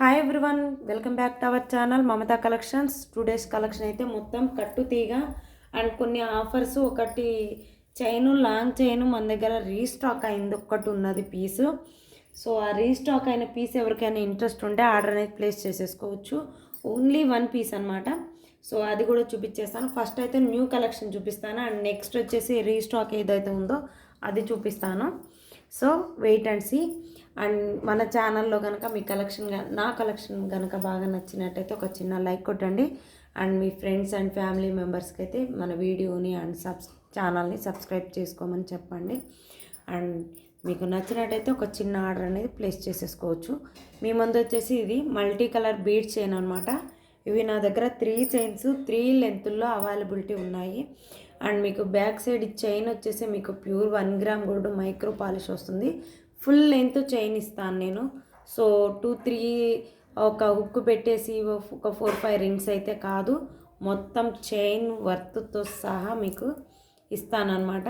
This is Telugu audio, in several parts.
Hi everyone, welcome back to our channel Mamata collections. Today's collection అయితే మొత్తం కట్టు తీగ అండ్ కొన్ని ఆఫర్స్, ఒకటి చైను లాంగ్ చైను మన దగ్గర రీస్టాక్ అయింది, ఒక్కటి ఉన్నది పీసు. సో ఆ రీస్టాక్ అయిన పీస్ ఎవరికైనా ఇంట్రెస్ట్ ఉంటే ఆర్డర్ అనేది ప్లేస్ చేసేసుకోవచ్చు. ఓన్లీ వన్ పీస్ అనమాట. సో అది కూడా చూపించేస్తాను. ఫస్ట్ అయితే న్యూ కలెక్షన్ చూపిస్తాను అండ్ నెక్స్ట్ వచ్చేసి రీస్టాక్ ఏదైతే ఉందో అది చూపిస్తాను. So wait and see. And మన ఛానల్లో కనుక మీ నా కలెక్షన్ కనుక బాగా నచ్చినట్టయితే ఒక చిన్న లైక్ కొట్టండి. And me friends and family మెంబర్స్కి అయితే మన వీడియోని అండ్ ఛానల్ని సబ్స్క్రైబ్ చేసుకోమని చెప్పండి. అండ్ మీకు నచ్చినట్టయితే ఒక చిన్న ఆర్డర్ అనేది ప్లేస్ చేసేసుకోవచ్చు. మీ ముందు వచ్చేసి ఇది మల్టీ కలర్ బీడ్ చైన్ అనమాట. ఇవి నా దగ్గర 3 చైన్స్ 3 లెంత్ల్లో అవైలబిలిటీ ఉన్నాయి. అండ్ మీకు బ్యాక్ సైడ్ చైన్ వచ్చేసి మీకు pure 1 gram gold micro polish వస్తుంది. ఫుల్ లెంత్ చైన్ ఇస్తాను నేను. సో 2-3 ఒక హుక్ పెట్టేసి ఒక 4-5 రింగ్స్ అయితే కాదు, మొత్తం చైన్ వర్త్తో సహా మీకు ఇస్తానన్నమాట.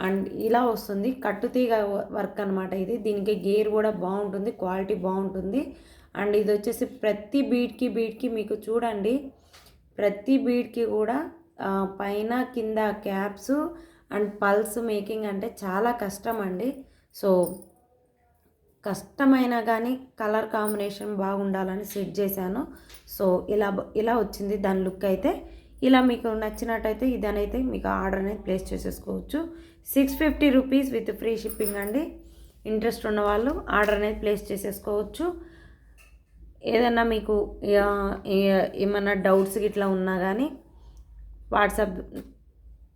అండ్ ఇలా వస్తుంది కట్టుతీగ వర్క్ అనమాట ఇది. దీనికి గేర్ కూడా బాగుంటుంది, క్వాలిటీ బాగుంటుంది. అండ్ ఇది వచ్చేసి ప్రతి బీడ్కి మీకు చూడండి, ప్రతి బీడ్కి కూడా పైన కింద క్యాప్స్ అండ్ పల్స్ మేకింగ్ అంటే చాలా కష్టం అండి. సో కష్టమైనా కానీ కలర్ కాంబినేషన్ బాగుండాలని సెట్ చేశాను. సో ఇలా వచ్చింది దాని లుక్ అయితే. ఇలా మీకు నచ్చినట్టయితే ఇదనైతే మీకు ఆర్డర్ అనేది ప్లేస్ చేసేసుకోవచ్చు. 650 రూపీస్ విత్ ఫ్రీ షిప్పింగ్ అండి. ఇంట్రెస్ట్ ఉన్న వాళ్ళు ఆర్డర్ అనేది ప్లేస్ చేసేసుకోవచ్చు. ఏదన్నా మీకు ఏమన్నా డౌట్స్ ఇట్లా ఉన్నా కానీ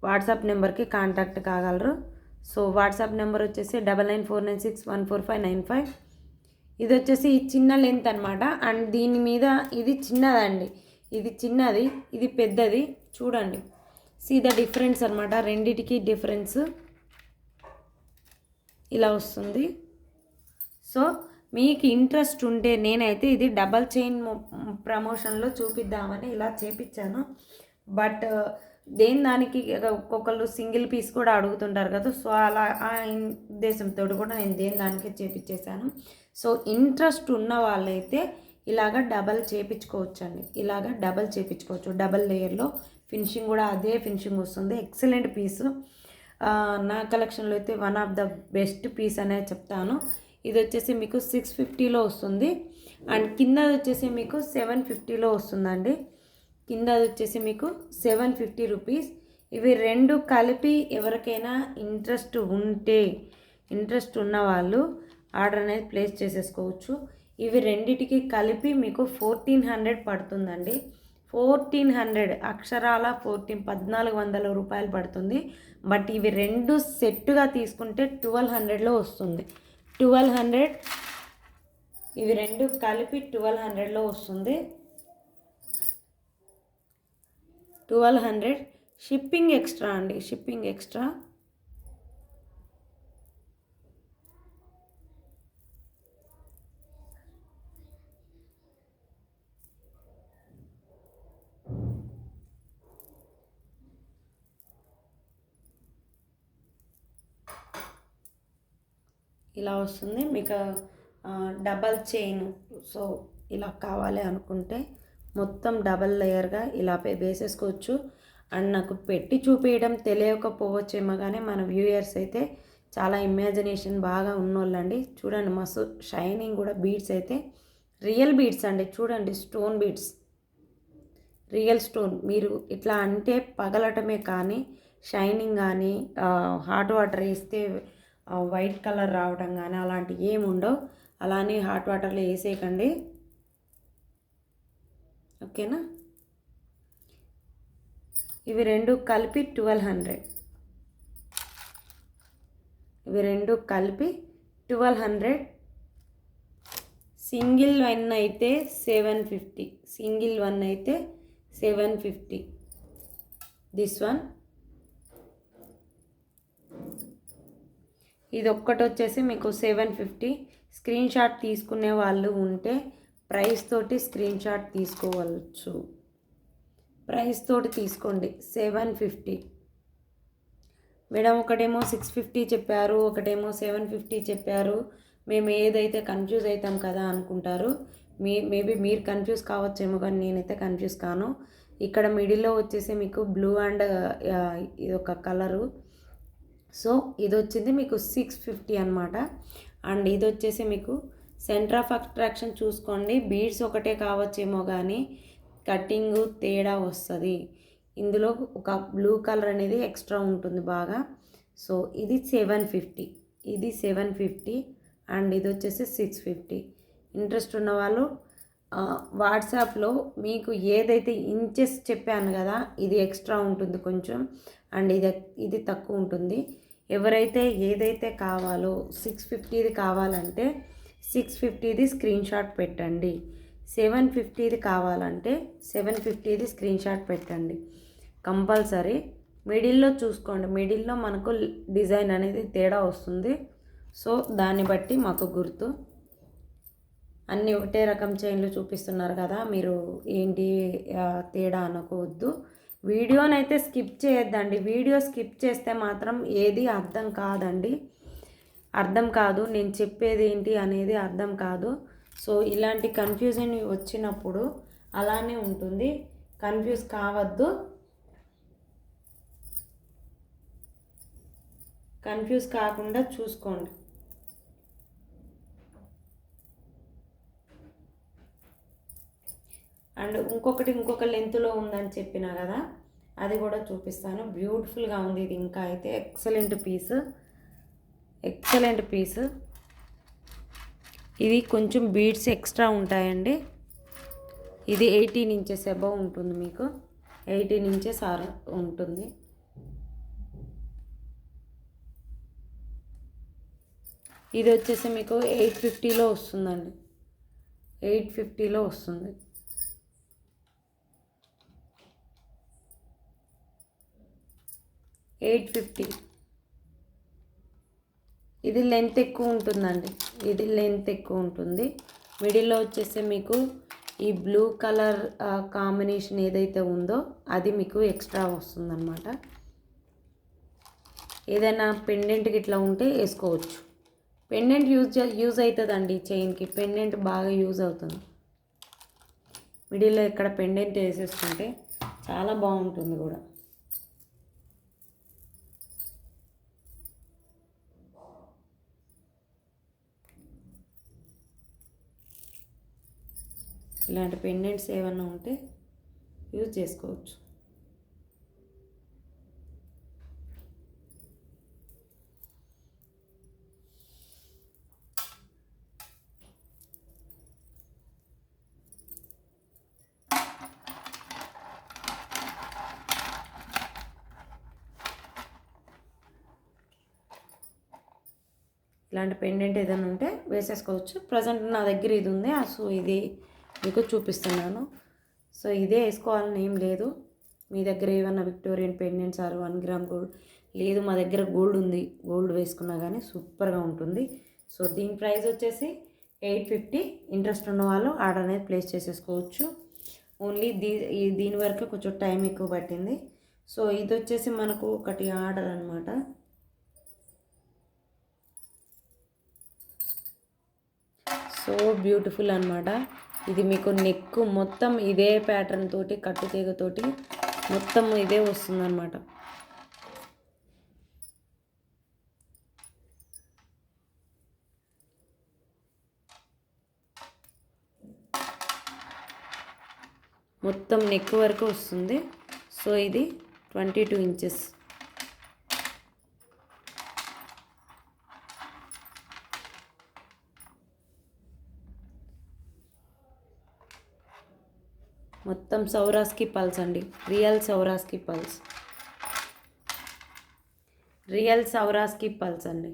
వాట్సాప్ నెంబర్కి కాంటాక్ట్ కాగలరు. సో వాట్సాప్ నెంబర్ వచ్చేసి 9949614595. ఇది వచ్చేసి చిన్న లెంత్ అనమాట. అండ్ దీని మీద ఇది చిన్నదండి, ఇది చిన్నది, ఇది పెద్దది. చూడండి, సీ ద డిఫరెన్స్ అనమాట, రెండిటికి డిఫరెన్స్ ఇలా వస్తుంది. సో మీకు ఇంట్రెస్ట్ ఉంటే నేనైతే ఇది డబల్ చైన్ ప్రమోషన్లో చూపిద్దామని ఇలా చేపించాను. బట్ దానికి ఒక్కొక్కరు సింగిల్ పీస్ కూడా అడుగుతుంటారు కదా. సో అలా ఆ ఉద్దేశంతో కూడా నేను దానికి చేపించేశాను. సో ఇంట్రెస్ట్ ఉన్న వాళ్ళైతే ఇలాగ డబల్ చేపించుకోవచ్చు అండి. ఇలాగ డబల్ చేపించుకోవచ్చు. డబల్ లేయర్లో ఫినిషింగ్ కూడా అదే ఫినిషింగ్ వస్తుంది. Excellent piece. నా కలెక్షన్లో అయితే one of the best piece అనేది చెప్తాను. ఇది వచ్చేసి మీకు 650లో వస్తుంది. అండ్ కింద వచ్చేసి మీకు 750లో వస్తుందండి. కింద వచ్చేసి మీకు 750 రూపీస్. ఇవి రెండు కలిపి ఎవరికైనా ఇంట్రెస్ట్ ఉన్న వాళ్ళు ఆర్డర్ అనేది ప్లేస్ చేసేసుకోవచ్చు. ఇవి రెండిటికి కలిపి మీకు 1400 పడుతుందండి. 1400 అక్షరాల 1400 రూపాయలు పడుతుంది. బట్ ఇవి రెండు సెట్టుగా తీసుకుంటే 1200లో వస్తుంది. 1200 ఇవి రెండు కలిపి 1200లో వస్తుంది. 1200 షిప్పింగ్ ఎక్స్ట్రా అండి, షిప్పింగ్ ఎక్స్ట్రా. ఇలా వస్తుంది మీకు డబల్ చైన్. సో ఇలా కావాలి అనుకుంటే మొత్తం డబల్ లేయర్గా ఇలా వేసేసుకోవచ్చు. అండ్ నాకు పెట్టి చూపించడం తెలియకపోవచ్చేమో కానీ మన వ్యూయర్స్ అయితే చాలా ఇమాజినేషన్ బాగా ఉన్నోళ్ళండి. చూడండి, మస్తు షైనింగ్ కూడా బీడ్స్ అయితే రియల్ బీడ్స్ అండి. చూడండి, స్టోన్ బీడ్స్, రియల్ స్టోన్. మీరు ఇట్లా అంటే పగలటమే కానీ షైనింగ్ కానీ హాట్ వాటర్ వేస్తే వైట్ కలర్ రావడం కానీ అలాంటివి ఏమి ఉండవు. అలానే హాట్ వాటర్లో వేసేయకండి, ఓకేనా. ఇవి రెండు కలిపి 1200. ఇవి రెండు కలిపి 1200. సింగిల్ వన్ అయితే 750. సింగిల్ వన్ అయితే 750. This one. ఇది ఒక్కటి వచ్చేసి మీకు 750. స్క్రీన్ షాట్ తీసుకునే వాళ్ళు ఉంటే ప్రైస్ తోటి స్క్రీన్ షాట్ తీసుకోవచ్చు. ప్రైస్ తోటి తీసుకోండి. 750. మేడం ఒకటేమో 650 చెప్పారు, ఒకటేమో 750 చెప్పారు, మేము ఏదైతే కన్ఫ్యూజ్ అవుతాం కదా అనుకుంటారు. మేబీ మీరు కన్ఫ్యూజ్ కావచ్చేమో, కానీ నేనైతే కన్ఫ్యూజ్ కాను. ఇక్కడ మిడిల్లో వచ్చేసి మీకు బ్లూ అండ్ ఇది ఒక కలరు. సో ఇది వచ్చింది మీకు 650 అనమాట. అండ్ ఇది వచ్చేసి మీకు సెంటర్ ఆఫ్ అట్రాక్షన్ చూసుకోండి. బీడ్స్ ఒకటే కావచ్చేమో కానీ కటింగ్ తేడా వస్తుంది. ఇందులో ఒక బ్లూ కలర్ అనేది ఎక్స్ట్రా ఉంటుంది బాగా. సో ఇది 750, ఇది 750 అండ్ ఇది వచ్చేసి 650. ఇంట్రెస్ట్ ఉన్న వాళ్ళు వాట్సాప్లో మీకు ఏదైతే ఇంచెస్ చెప్పాను కదా, ఇది ఎక్స్ట్రా ఉంటుంది కొంచెం అండ్ ఇది తక్కువ ఉంటుంది. ఎవరైతే ఏదైతే కావాలో 650ది కావాలంటే 650ది స్క్రీన్ షాట్ పెట్టండి. 750ది కావాలంటే 750ది స్క్రీన్ షాట్ పెట్టండి కంపల్సరీ. మిడిల్లో చూసుకోండి, మిడిల్లో మనకు డిజైన్ అనేది తేడా వస్తుంది. సో దాన్ని బట్టి మాకు గుర్తు. అన్నీ ఒకటే రకం చైన్లు చూపిస్తున్నారు కదా, మీరు ఏంటి తేడా అనుకోవద్దు. వీడియోనైతే స్కిప్ చేయొద్దండి. వీడియో స్కిప్ చేస్తే మాత్రం ఏది అర్థం కాదండి, అర్థం కాదు. నేను చెప్పేది ఏంటి అనేది అర్థం కాదు. సో ఇలాంటి కన్ఫ్యూజన్ వచ్చినప్పుడు అలానే ఉంటుంది. కన్ఫ్యూజ్ కావద్దు, కన్ఫ్యూజ్ కాకుండా చూసుకోండి. అండ్ ఇంకొక లెంత్లో ఉందని చెప్పినా కదా, అది కూడా చూపిస్తాను. బ్యూటిఫుల్గా ఉంది ఇది. ఇంకా అయితే ఎక్సలెంట్ పీస్. ఇది కొంచెం బీడ్స్ ఎక్స్ట్రా ఉంటాయండి. ఇది 18 ఇంచెస్ అబవ్ ఉంటుంది, మీకు 18 ఇంచెస్ ఉంటుంది. ఇది వచ్చేసి మీకు 850లో వస్తుందండి, 850లో వస్తుంది. ఇది లెంత్ ఎక్కువ ఉంటుందండి, ఇది లెంత్ ఎక్కువ ఉంటుంది. మిడిల్లో వచ్చేసి మీకు ఈ బ్లూ కలర్ కాంబినేషన్ ఏదైతే ఉందో అది మీకు ఎక్స్ట్రా వస్తుందన్నమాట. ఏదైనా పెండెంట్కి ఇట్లా ఉంటే వేసుకోవచ్చు. పెండెంట్ యూజ్ అవుతుందండి, చైన్కి పెండెంట్ బాగా యూజ్ అవుతుంది. మిడిల్లో ఇక్కడ పెండెంట్ వేసేసుకుంటే చాలా బాగుంటుంది కూడా. ఇలాంటి పెండెంట్స్ ఏమన్నా ఉంటే యూజ్ చేసుకోవచ్చు. ఇలాంటి పెండెంట్ ఏదైనా ఉంటే వేసేసుకోవచ్చు. ప్రజెంట్ నా దగ్గర ఇది ఉంది, సో ఇది మీకు చూపిస్తున్నాను. సో ఇదే వేసుకోవాలని ఏం లేదు. మీ దగ్గర ఏమన్నా విక్టోరియన్ పెండెంట్స్ 1 గ్రామ్ గోల్డ్ లేదు, మా దగ్గర గోల్డ్ ఉంది, గోల్డ్ వేసుకున్నా కానీ సూపర్గా ఉంటుంది. సో దీని ప్రైస్ వచ్చేసి 850. ఇంట్రెస్ట్ ఉన్న వాళ్ళు ఆర్డర్ అనేది ప్లేస్ చేసేసుకోవచ్చు. ఓన్లీ దీని వరకు కొంచెం టైం ఎక్కువ పట్టింది. సో ఇది వచ్చేసి మనకు ఒకటి ఆర్డర్ అనమాట. సో బ్యూటిఫుల్ అనమాట. ఇది మీకు నెక్ మొత్తం ఇదే ప్యాటర్న్ తోటి, కట్టుతీగతోటి మొత్తం ఇదే వస్తుందన్నమాట. మొత్తం నెక్ వరకు వస్తుంది. సో ఇది 22 ఇంచెస్. మొత్తం సౌరాస్కి పల్స్ అండి, real Swarovski pearls, real Swarovski pearls అండి.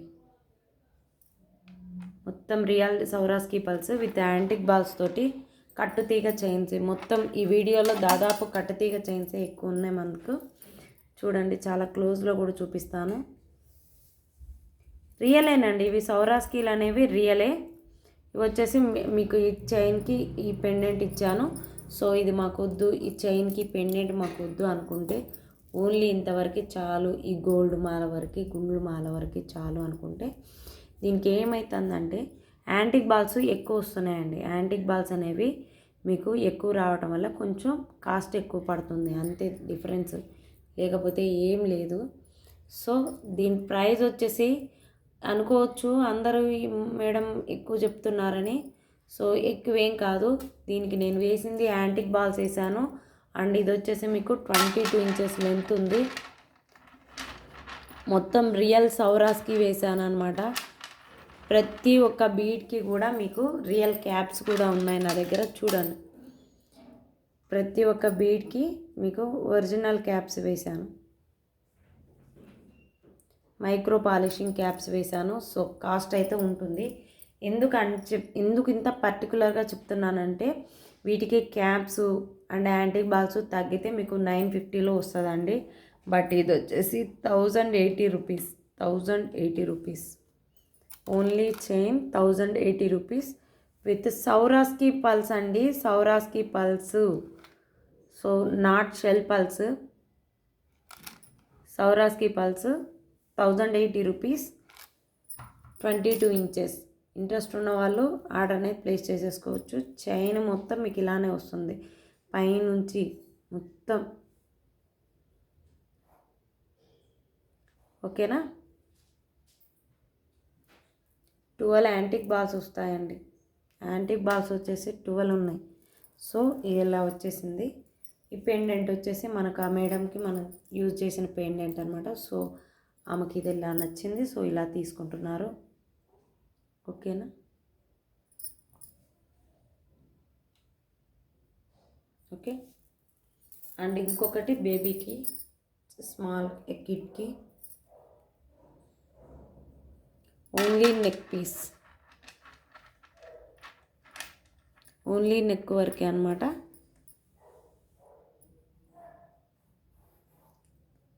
మొత్తం real Swarovski pearls with antique balls తోటి కట్టుతీగ చైన్స్. మొత్తం ఈ వీడియోలో దాదాపు కట్టుతీగ చైన్సే ఎక్కువ ఉన్నాయి మనకు. చూడండి, చాలా క్లోజ్లో కూడా చూపిస్తాను. రియలేనండి ఇవి, సౌరాస్కీలు అనేవి రియలే. ఇవి వచ్చేసి మీకు ఈ చైన్కి ఈ పెండెంట్ ఇచ్చాను. సో ఇది మాకొద్దు, ఈ చైన్కి పెండెంట్ మాకొద్దు అనుకుంటే ఓన్లీ ఇంతవరకు చాలు, ఈ గోల్డ్ మాల వరకు, గుండ్లు మాల వరకు చాలు అనుకుంటే దీనికి ఏమవుతుందంటే యాంటిక్ బాల్స్ ఎక్కువ వస్తున్నాయండి. యాంటిక్ బాల్స్ అనేవి మీకు ఎక్కువ రావటం వల్ల కొంచెం కాస్ట్ ఎక్కువ పడుతుంది, అంతే డిఫరెన్స్, లేకపోతే ఏం లేదు. సో దీని ప్రైస్ వచ్చేసి అనుకోవచ్చు అందరూ మేడం ఎక్కువ చెప్తున్నారని. సో ఎక్కువేం కాదు. దీనికి నేను వేసింది యాంటిక్ బాల్స్ వేసాను. అండ్ ఇది వచ్చేసి మీకు 22 ఇంచెస్ లెంత్ ఉంది. మొత్తం రియల్ సౌరాస్కి వేసాను అనమాట. ప్రతి ఒక్క బీడ్కి కూడా మీకు రియల్ క్యాప్స్ కూడా ఉన్నాయి నా దగ్గర, చూడండి. ప్రతి ఒక్క బీడ్కి మీకు ఒరిజినల్ క్యాప్స్ వేశాను, మైక్రో పాలిషింగ్ క్యాప్స్ వేశాను. సో కాస్ట్ అయితే ఉంటుంది. ఎందుకు ఇంత పర్టికులర్గా చెప్తున్నానంటే వీటికి క్యాప్స్ అండ్ యాంటిక్ బాల్స్ తగ్గితే మీకు 950లో వస్తుందండి. బట్ ఇది వచ్చేసి 1080 rupees, 1080 rupees only chain, 1080 rupees with Swarovski pearls అండి, Swarovski pearls. So not shell pearls, Swarovski pearls 1080 rupees, 22 inches. Interest ఉన్న వాళ్ళు ఆర్డర్ అనేది ప్లేస్ చేసేసుకోవచ్చు. చైన్ మొత్తం మీకు ఇలానే వస్తుంది పైనుంచి మొత్తం, ఓకేనా. 12 యాంటిక్ బాల్స్ వస్తాయండి. యాంటిక్ బాల్స్ వచ్చేసి 12 ఉన్నాయి. సో ఇది ఇలా వచ్చేసింది. ఈ పెండెంట్ వచ్చేసి మనకు ఆ మేడంకి మనం యూజ్ చేసిన పెండెంట్ అనమాట. సో ఆమెకి ఇది ఇలా నచ్చింది, సో ఇలా తీసుకుంటున్నారు, ఓకేనా. ఓకే. అండ్ ఇంకొకటి బేబీకి స్మాల్ కిడ్కి only neck piece, only neck వరకే అనమాట.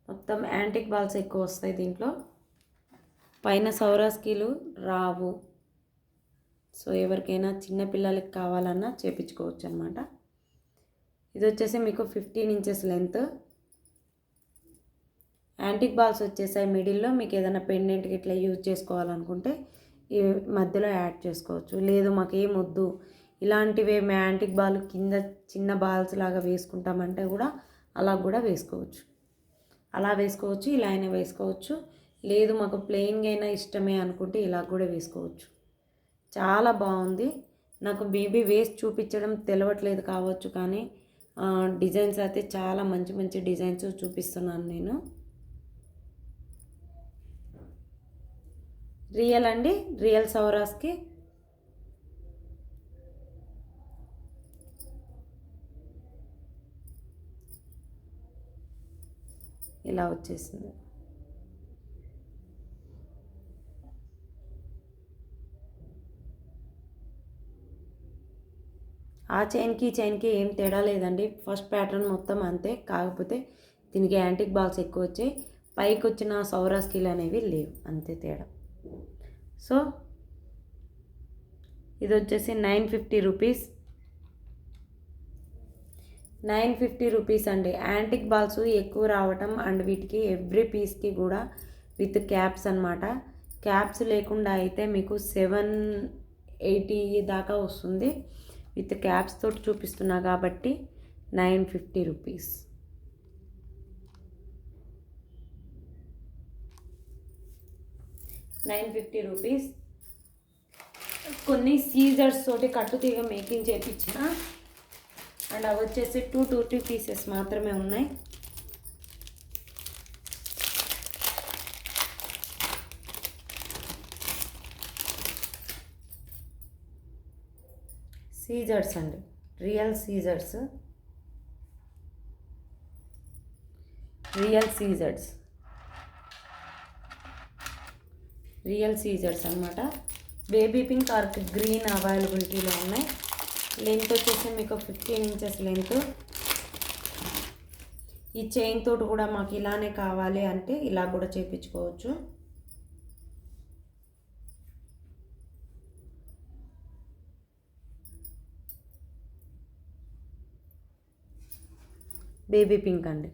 మొత్తం యాంటిక్ బాల్స్ ఎక్కువ వస్తాయి దీంట్లో, పైన సౌరాస్కీలు రావు. సో ఎవరికైనా చిన్నపిల్లలకి కావాలన్నా చేపించుకోవచ్చు అనమాట. ఇది వచ్చేసి మీకు 15 ఇంచెస్ లెంత్. యాంటిక్ బాల్స్ వచ్చేసాయి మిడిల్లో. మీకు ఏదైనా పెండెంట్కి ఇట్లా యూజ్ చేసుకోవాలనుకుంటే ఈ మధ్యలో యాడ్ చేసుకోవచ్చు. లేదు మాకు ఏం వద్దు, ఇలాంటివే మేము యాంటిక్ బాల్ కింద చిన్న బాల్స్ లాగా వేసుకుంటామంటే కూడా అలా కూడా వేసుకోవచ్చు. అలా వేసుకోవచ్చు, ఇలా అయినా వేసుకోవచ్చు. లేదు మాకు ప్లెయిన్గా అయినా ఇష్టమే అనుకుంటే ఇలా కూడా వేసుకోవచ్చు. చాలా బాగుంది. నాకు బేబీ వేసి చూపించడం తెలియట్లేదు కావచ్చు, కానీ డిజైన్స్ అయితే చాలా మంచి మంచి డిజైన్స్ చూపిస్తున్నాను నేను. రియల్ అండి, రియల్ సౌరాస్కి. ఇలా వచ్చేసింది. ఆ చైన్కి ఏం తేడా లేదండి. ఫస్ట్ ప్యాటర్న్ మొత్తం అంతే, కాకపోతే దీనికి యాంటిక్ బాల్స్ ఎక్కువ వచ్చాయి, పైకి వచ్చిన సౌరాస్కీలు అనేవి లేవు, అంతే తేడా. సో ఇది వచ్చేసి 950 రూపీస్, 950 రూపీస్ అండి. యాంటిక్ బాల్స్ ఎక్కువ రావటం అండ్ వీటికి ఎవ్రీ పీస్కి కూడా విత్ క్యాప్స్ అనమాట. క్యాప్స్ లేకుండా అయితే మీకు 780 దాకా వస్తుంది. విత్ క్యాప్స్ తోటి చూపిస్తున్నా కాబట్టి 950 రూపీస్. రూపీస్. కొన్ని సీజర్స్ తోటి కట్టుతీగ మేకింగ్ చేయించిన, అండ్ అవి వచ్చేసి 220 పీసెస్ మాత్రమే ఉన్నాయి. సీజర్స్ అండి, real scissors, real scissors, real scissors అనమాట. బేబీ పింక్ ఆర్ గ్రీన్ అవైలబిలిటీలో ఉన్నాయి. లెంత్ వచ్చేసి మీకు 15 ఇంచెస్ లెంత్. ఈ చైన్ తోటి కూడా మాకు ఇలానే కావాలి అంటే ఇలా కూడా చేయించుకోవచ్చు. బేబీ పింక్ అండి.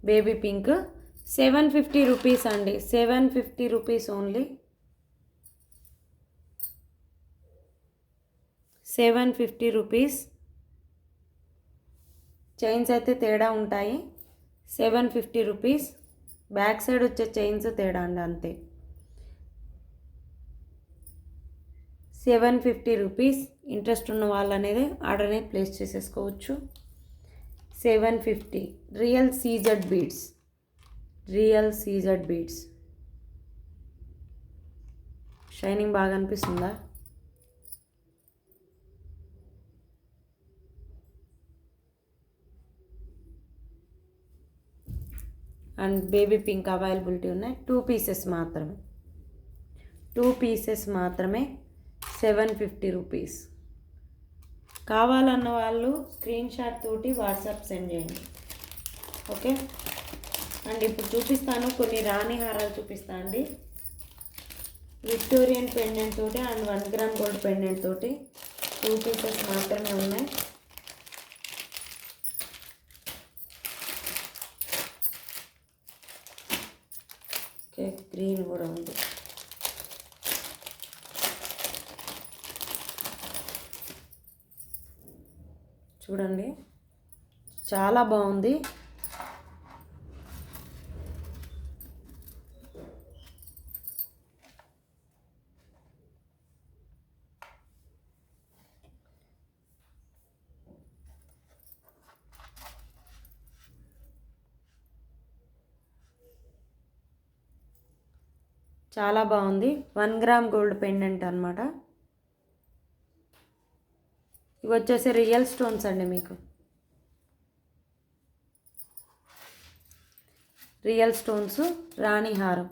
బేబీ పింక్ 750 రూపీస్ అండి, 750 రూపీస్ ఓన్లీ, 750 రూపీస్. చైన్స్ అయితే తేడా ఉంటాయి, 750 రూపీస్. బ్యాక్ సైడ్ వచ్చే చైన్స్ తేడా అండి అంతే. 750 రూపీస్. ఇంట్రెస్ట్ ఉన్న వాళ్ళు అనేది ఆర్డర్ అనేది ప్లేస్ చేసేసుకోవచ్చు. 750 real CZ beads, real CZ beads. Shining బాగా అనిపిస్తుందా? అండ్ బేబీ పింక్ అవైలబిలిటీ ఉన్నాయి, 2 పీసెస్ మాత్రమే, 2 పీసెస్ మాత్రమే, 750 రూపీస్. కావాలన్న వాళ్ళు స్క్రీన్ షాట్ తోటి వాట్సాప్ సెండ్ చేయండి. ఓకే. అండ్ ఇప్పుడు చూపిస్తాను కొన్ని రాణి హారాలు చూపిస్తాను అండి. విక్టోరియన్ పెండెంట్ తోటి అండ్ 1 గ్రామ్ గోల్డ్ పెండెంట్ తోటి 2 పీసెస్ మాత్రమే ఉన్నాయి. ఓకే, గ్రీన్ కూడా ఉంది. చూడండి, చాలా బాగుంది. చాలా బాగుంది. 1 గ్రామ్ గోల్డ్ పెండెంట్ అనమాట. ఇవి వచ్చేసి రియల్ స్టోన్స్ అండి, మీకు రియల్ స్టోన్స్ రాణి హారం.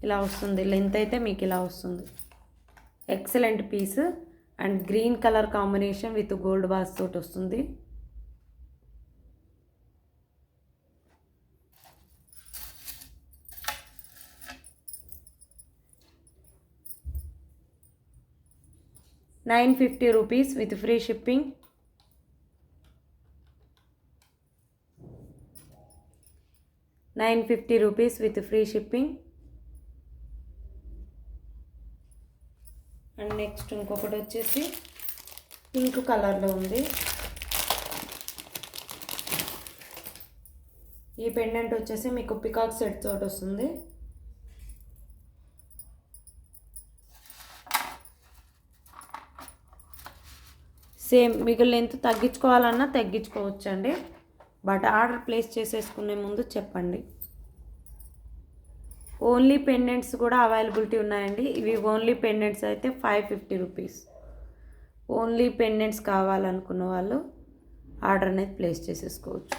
ఇలా వస్తుంది, లెంత్ అయితే మీకు ఇలా వస్తుంది. Excellent piece. And green colour combination with gold బాస్ తోటి వస్తుంది. ₹950 with free shipping. ₹950 with free shipping. And next ఇంకొకటి వచ్చేసి పింక్ కలర్లో ఉంది. ఈ పెండెంట్ వచ్చేసి మీకు పికాక్ సెట్ తోటి వస్తుంది. సేమ్ మీకు లెంత్ తగ్గించుకోవాలన్నా తగ్గించుకోవచ్చండి, బట్ ఆర్డర్ ప్లేస్ చేసేసుకునే ముందు చెప్పండి. ఓన్లీ పెండెంట్స్ కూడా అవైలబిలిటీ ఉన్నాయండి. ఇవి ఓన్లీ పెండెంట్స్ అయితే ₹550. ఓన్లీ పెండెంట్స్ కావాలనుకున్న వాళ్ళు ఆర్డర్ అనేది ప్లేస్ చేసేసుకోవచ్చు.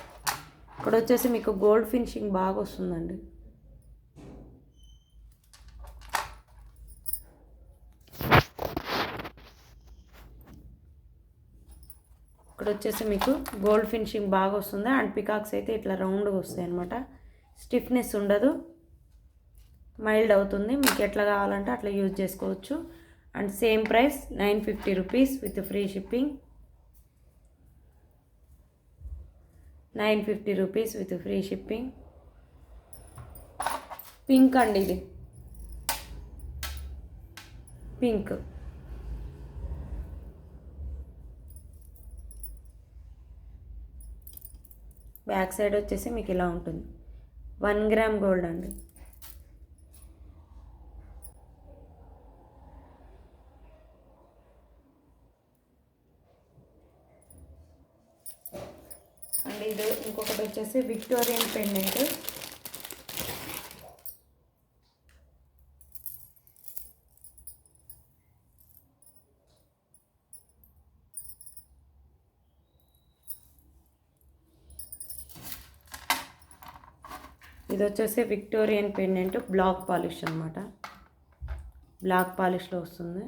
ఇక్కడ వచ్చేసి మీకు గోల్డ్ ఫినిషింగ్ బాగా వస్తుందండి. ఇక్కడ వచ్చేసి మీకు గోల్డ్ ఫినిషింగ్ బాగా వస్తుంది. అండ్ పికాక్స్ అయితే ఇట్లా రౌండ్గా వస్తాయి అన్నమాట. స్టిఫ్నెస్ ఉండదు, మైల్డ్ అవుతుంది. మీకు ఎట్లా కావాలంటే అట్లా యూజ్ చేసుకోవచ్చు. And same price ₹950 with free shipping. ₹950 with free shipping. Pink అండి, ఇది పింక్. బ్యాక్ సైడ్ వచ్చేసి మీకు ఇలా ఉంటుంది. 1 గ్రామ్ గోల్డ్ అండి. అండ్ ఇది ఇంకొకటి వచ్చేసి విక్టోరియన్ పెండెంట్. ఇది వచ్చేసి విక్టోరియన్ పెండెంట్ బ్లాక్ పాలిష్ అనమాట. బ్లాక్ పాలిష్లో వస్తుంది.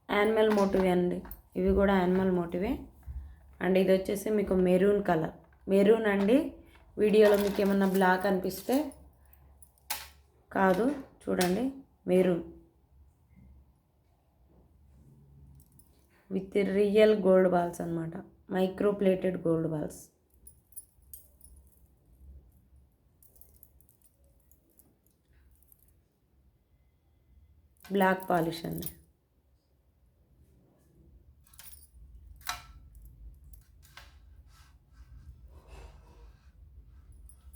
యానిమల్ మోటివే అండి, ఇవి కూడా యానిమల్ మోటివే. అండ్ ఇది వచ్చేసి మీకు మెరూన్ కలర్. మెరూన్ అండి, వీడియోలో మీకు ఏమన్నా బ్లాక్ అనిపిస్తే కాదు, చూడండి maroon. With real gold balls అనమాట, micro plated gold balls. Black polish అండి.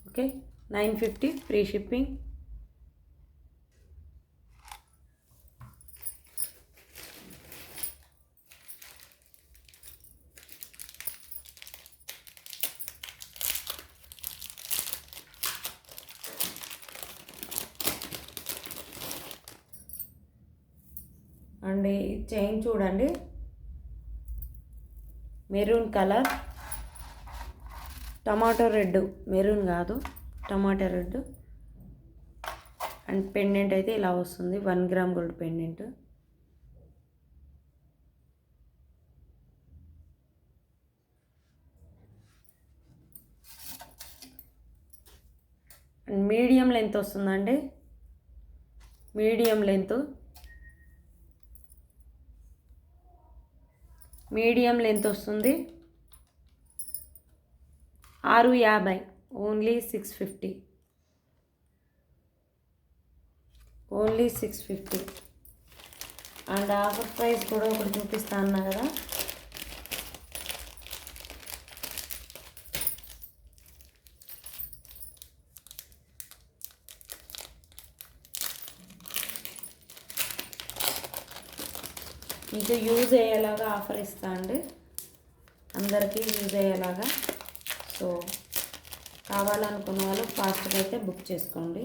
Okay, 950 free shipping. అండ్ ఈ చైన్ చూడండి, maroon colour, tomato red, maroon కాదు టమాటో రెడ్. అండ్ పెండెంట్ అయితే ఇలా వస్తుంది, 1 gram gold pendant. And medium length వస్తుందండి, మీడియం లెంత్ వస్తుంది. 650, only 650, only 650. And offer price కూడా ఒకటి చూపిస్తా అన్నా కదా, మీకు యూజ్ అయ్యేలాగా ఆఫర్ ఇస్తా అండి, అందరికీ యూజ్ అయ్యేలాగా. సో కావాలనుకున్న వాళ్ళు ఫాస్ట్గా అయితే బుక్ చేసుకోండి.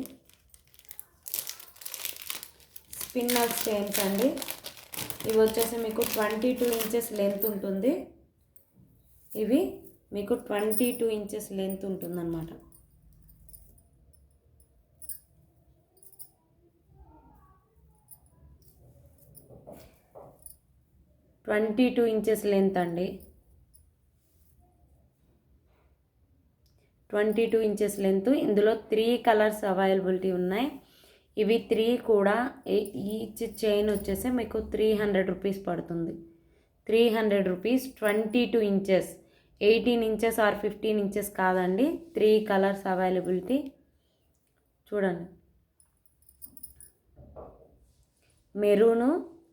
స్పిన్నర్స్ చైన్స్ అండి, ఇవి వచ్చేసి మీకు 22 ఇంచెస్ లెంత్ ఉంటుంది. ఇవి మీకు 22 ఇంచెస్ లెంత్ ఉంటుందన్నమాట. ట్వంటీ ఇంచెస్ లెంత్ అండి, 22 ఇంచెస్ లెంత్. ఇందులో 3 కలర్స్ అవైలబిలిటీ ఉన్నాయి. ఇవి 3 కూడా ఈచ్ చైన్ వచ్చేసి మీకు 300 రూపీస్ పడుతుంది. 300 rupees, 22 inches, 18 inches are 15 inches కాదండి. 3 కలర్స్ అవైలబిలిటీ చూడండి, maroon,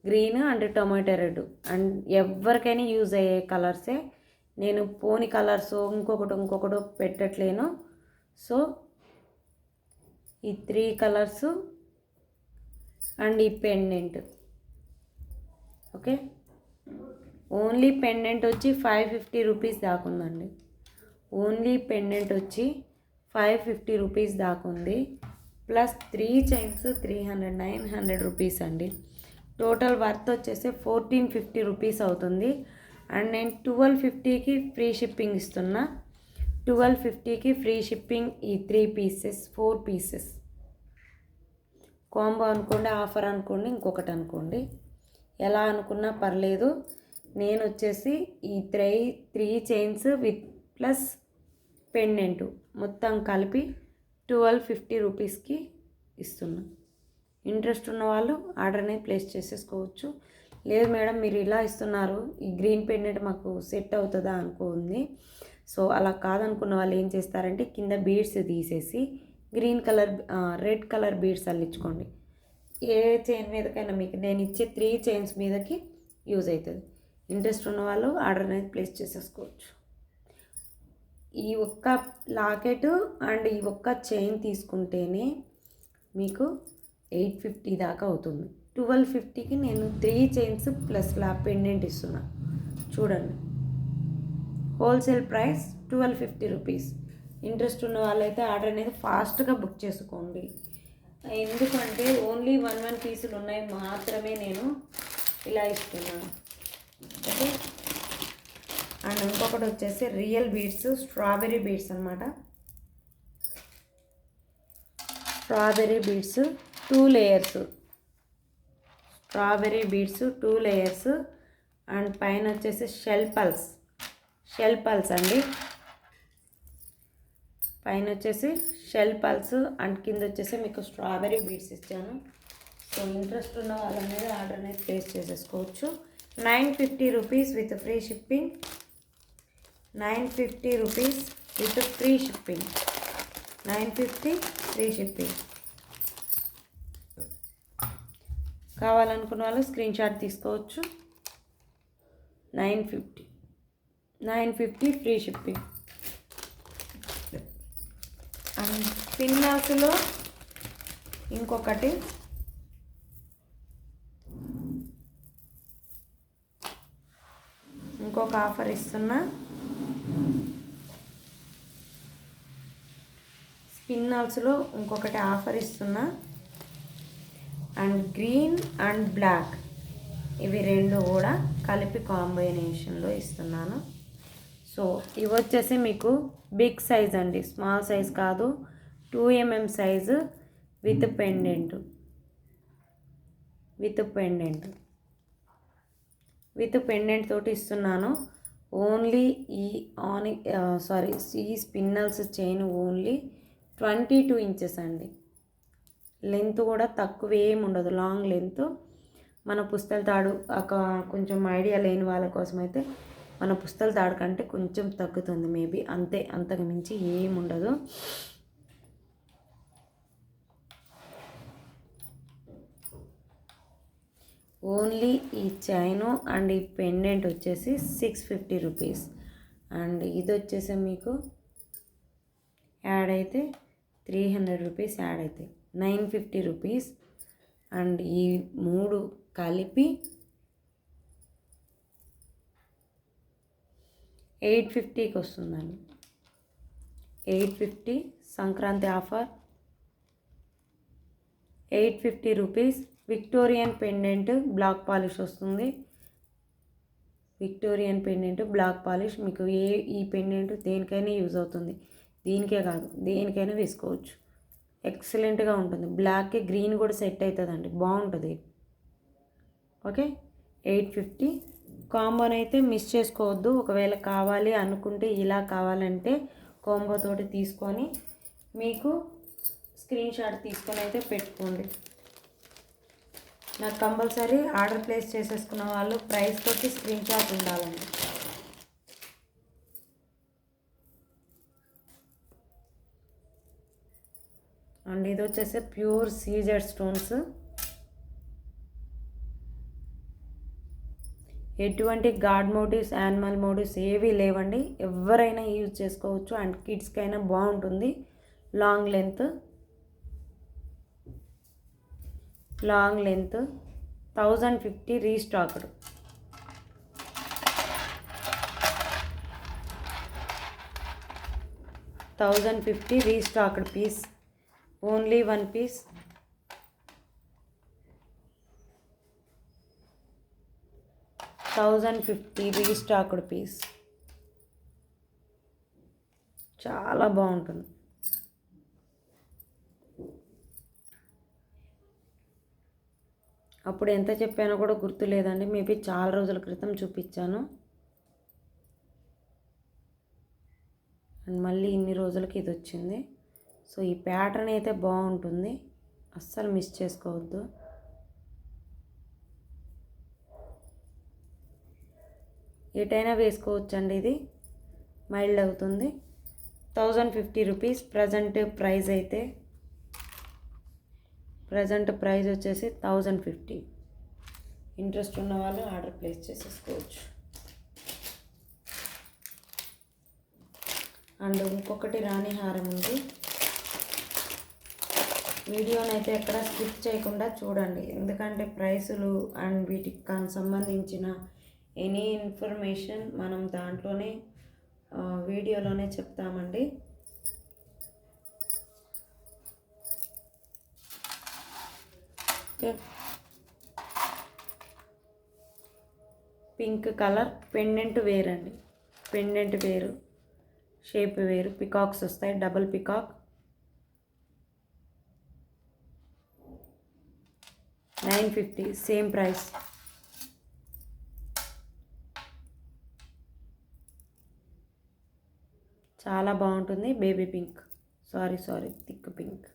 green and tomato red. And ఎవరికైనా యూజ్ అయ్యే కలర్సే, నేను పోని కలర్స్ ఇంకొకటి పెట్టట్లేను. సో ఈ 3 కలర్స్ అండ్ ఈ పెండెంట్. ఓకే, ఓన్లీ పెండెంట్ వచ్చి 550 రూపీస్ దాకుందండి. ఓన్లీ పెండెంట్ వచ్చి 550 రూపీస్ దాకుంది. ప్లస్ 3 చైన్స్ 300, 900 రూపీస్ అండి. టోటల్ వర్త్ వచ్చేసి 1450 రూపీస్ అవుతుంది. అండ్ నేను 1250కి ఫ్రీ షిప్పింగ్ ఇస్తున్నా. 1250కి ఫ్రీ షిప్పింగ్. ఈ 3 పీసెస్, 4 పీసెస్ కాంబో అనుకోండి, ఆఫర్ అనుకోండి, ఇంకొకటి అనుకోండి, ఎలా అనుకున్నా పర్లేదు. నేను వచ్చేసి ఈ 3 చైన్స్ విత్ ప్లస్ పెండెంట్ మొత్తం కలిపి 1250 రూపీస్కి ఇస్తున్నా. ఇంట్రెస్ట్ ఉన్న వాళ్ళు ఆర్డర్ అనేది ప్లేస్ చేసేసుకోవచ్చు. లేదు మేడం మీరు ఇలా ఇస్తున్నారు, ఈ గ్రీన్ పెండెంట్ మాకు సెట్ అవుతుందా అనుకోండి. సో అలా కాదనుకున్న వాళ్ళు ఏం చేస్తారంటే కింద బీడ్స్ తీసేసి green colour, red colour beads అల్లించుకోండి. ఏ చైన్ మీదకైనా మీకు నేను ఇచ్చే 3 చైన్స్ మీదకి యూజ్ అవుతుంది. ఇంట్రెస్ట్ ఉన్న వాళ్ళు ఆర్డర్ అనేది ప్లేస్ చేసేసుకోవచ్చు. ఈ ఒక్క లాకెట్ అండ్ ఈ ఒక్క చైన్ తీసుకుంటేనే మీకు 850 దాకా అవుతుంది. 1250కి నేను 3 చైన్స్ ప్లస్ పెండెంట్ ఇస్తున్నా. చూడండి, హోల్సేల్ ప్రైస్ 1250 రూపీస్. ఇంట్రెస్ట్ ఉన్న వాళ్ళైతే ఆర్డర్ అనేది ఫాస్ట్గా బుక్ చేసుకోండి. ఎందుకంటే ఓన్లీ 1 పీసులు ఉన్నాయి మాత్రమే నేను ఇలా ఇస్తున్నాను. ఓకే, అండ్ ఇంకొకటి వచ్చేసి రియల్ బీడ్స్, స్ట్రాబెర్రీ బీడ్స్ అనమాట. Strawberry beads 2 layers, strawberry beads 2 layers. And పైన వచ్చేసి షెల్ పల్స్ అండి. పైన వచ్చేసి షెల్ పల్స్ అండ్ కింద వచ్చేసి మీకు స్ట్రాబెర్రీ బీడ్స్ ఇచ్చాను. సో ఇంట్రెస్ట్ ఉన్న వాళ్ళ మీద ఆర్డర్ అనేది ప్లేస్ చేసేసుకోవచ్చు. 950 rupees with free shipping. 950 rupees with free shipping. 950 free shipping. కావాలనుకున్న వాళ్ళు స్క్రీన్ షాట్ తీసుకోవచ్చు. 950 ఫ్రీ షిప్పింగ్. అండ్ పిన్నాసులో ఇంకొకటి ఇంకొక ఆఫర్ ఇస్తున్నా. స్పిన్నాల్స్లో ఇంకొకటి ఆఫర్ ఇస్తున్నా. అండ్ గ్రీన్ అండ్ బ్లాక్ ఇవి రెండు కూడా కలిపి కాంబినేషన్లో ఇస్తున్నాను. సో ఇవి వచ్చేసి మీకు బిగ్ సైజ్ అండి, స్మాల్ సైజ్ కాదు. 2mm సైజు విత్ పెండెంట్ తోటి ఇస్తున్నాను. ఓన్లీ ఈ స్పిన్నల్స్ చైన్ ఓన్లీ 22 inches అండి. లెంత్ కూడా తక్కువ ఏమి ఉండదు, లాంగ్ లెంత్. మన పుస్తల తాడు కొంచెం ఐడియా లేని వాళ్ళ కోసం అయితే మన పుస్తల తాడు కంటే కొంచెం తగ్గుతుంది మేబీ, అంతే, అంతకు మించి ఏముండదు. ఓన్లీ ఈ చైను అండ్ ఈ పెండెంట్ వచ్చేసి 650 రూపీస్. అండ్ ఇది వచ్చేసి మీకు యాడ్ అయితే 300 రూపీస్ యాడ్ అయితే 950 రూపీస్. అండ్ ఈ మూడు కలిపి 850కి వస్తుందండి. 850 Sankranti offer. 850 rupees. Victorian pendant black polish వస్తుంది. విక్టోరియన్ పెండెంట్ బ్లాక్ పాలిష్ మీకు ఈ పెండెంట్ దేనికైనా యూజ్ అవుతుంది, దీనికే కాదు దేనికైనా వేసుకోవచ్చు. ఎక్సలెంట్గా ఉంటుంది. బ్లాక్కి గ్రీన్ కూడా సెట్ అవుతుందండి, బాగుంటుంది. ఓకే, 850 కాంబోని అయితే మిస్ చేసుకోవద్దు. ఒకవేళ కావాలి అనుకుంటే, ఇలా కావాలంటే కాంబో తోటి తీసుకొని మీకు స్క్రీన్ షాట్ తీసుకొని అయితే పెట్టుకోండి. నాకు కంపల్సరీ ఆర్డర్ ప్లేస్ చేసేసుకున్న వాళ్ళు ప్రైస్ తోటి స్క్రీన్ షాట్ ఉండాలండి. అండ్ ఇది వచ్చేసి ప్యూర్ సీజెడ్ స్టోన్స్. ఎటువంటి గాడ్ మోటివ్స్, యానిమల్ మోటివ్స్ ఏవి లేవండి. ఎవరైనా యూజ్ చేసుకోవచ్చు. అండ్ కిడ్స్కైనా బాగుంటుంది. Long length 1050 restocked. Restocked piece. Only 1 piece. 1050 restocked piece. చాలా బాగుంటుంది. అప్పుడు ఎంత చెప్పానో కూడా గుర్తు లేదండి, మేబీ చాలా రోజుల క్రితం చూపించాను. అండ్ మళ్ళీ ఇన్ని రోజులకి ఇది వచ్చింది. సో ఈ ప్యాటర్న్ అయితే బాగుంటుంది, అస్సలు మిస్ చేసుకోవద్దు. ఎటైనా వేసుకోవచ్చండి, ఇది మైల్డ్ అవుతుంది. 1050 రూపీస్. ప్రజెంట్ ప్రైస్ వచ్చేసి 1050. ఇంట్రెస్ట్ ఉన్న వాళ్ళు ఆర్డర్ ప్లేస్ చేసేసుకోవచ్చు. అండ్ ఇంకొకటి రాణి హారం ఉంది. వీడియోని అయితే ఎక్కడ స్కిప్ చేయకుండా చూడండి, ఎందుకంటే ప్రైసులు అండ్ వీటికి సంబంధించిన ఎనీ ఇన్ఫర్మేషన్ మనం దాంట్లోనే వీడియోలోనే చెప్తామండి. ఓకే, పింక్ కలర్ పెండెంట్ వేర్ అండి. పెండెంట్ వేరు, షేప్ వేరు. పికాక్స్ వస్తాయి, డబుల్ పికాక్. 950 same price. చాలా బాగుంటుంది. Baby pink, sorry thick pink.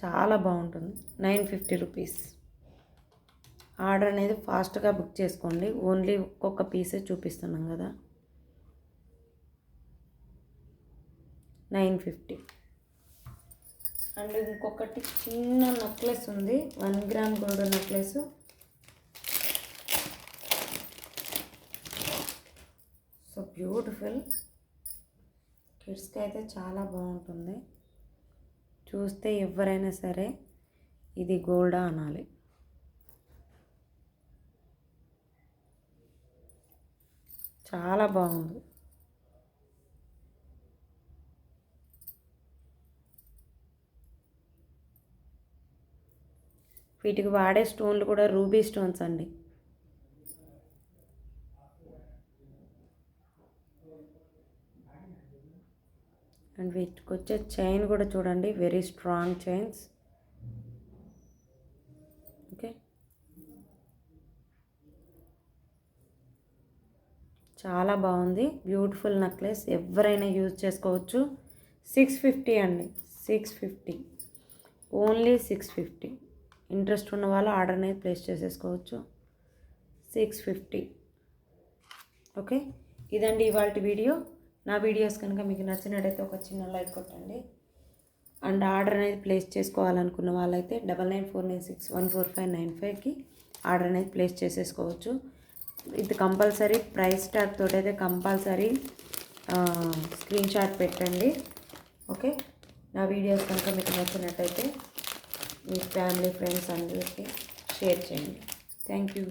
చాలా బాగుంటుంది. 950 రూపీస్. ఆర్డర్ అనేది ఫాస్ట్గా బుక్ చేసుకోండి. ఓన్లీ ఒక్కొక్క పీసే చూపిస్తున్నాం కదా. 950. అండ్ ఇంకొకటి చిన్న నెక్లెస్ ఉంది, 1 gram gold necklace. So beautiful. కిడ్స్కి అయితే చాలా బాగుంటుంది. చూస్తే ఎవరైనా సరే ఇది గోల్డా అనాలి. చాలా బాగుంది. వీటికి వాడే స్టోన్లు కూడా రూబీ స్టోన్స్ అండి. అండ్ వీటికి వచ్చే చైన్ కూడా చూడండి, వెరీ స్ట్రాంగ్ చైన్స్. ఓకే, చాలా బాగుంది. బ్యూటిఫుల్ నెక్లెస్, ఎవరైనా యూజ్ చేసుకోవచ్చు. 650 అండి, 650, ఓన్లీ 650. ఇంట్రెస్ట్ ఉన్న వాళ్ళు ఆర్డర్ అనేది ప్లేస్ చేసేసుకోవచ్చు. 650. ఓకే, ఇదండి ఇవాళ వీడియో. నా వీడియోస్ కనుక మీకు నచ్చినట్టయితే ఒక చిన్న లైక్ కొట్టండి. అండ్ ఆర్డర్ అనేది ప్లేస్ చేసుకోవాలనుకున్న వాళ్ళైతే 9949614595కి ఆర్డర్ అనేది ప్లేస్ చేసేసుకోవచ్చు. ఇది కంపల్సరీ ప్రైస్ ట్యాగ్ తోటి అయితే కంపల్సరీ స్క్రీన్ షాట్ పెట్టండి. ఓకే, నా వీడియోస్ కనుక మీకు నచ్చినట్టయితే మీ ఫ్యామిలీ ఫ్రెండ్స్ అందరికీ షేర్ చేయండి. Thank you.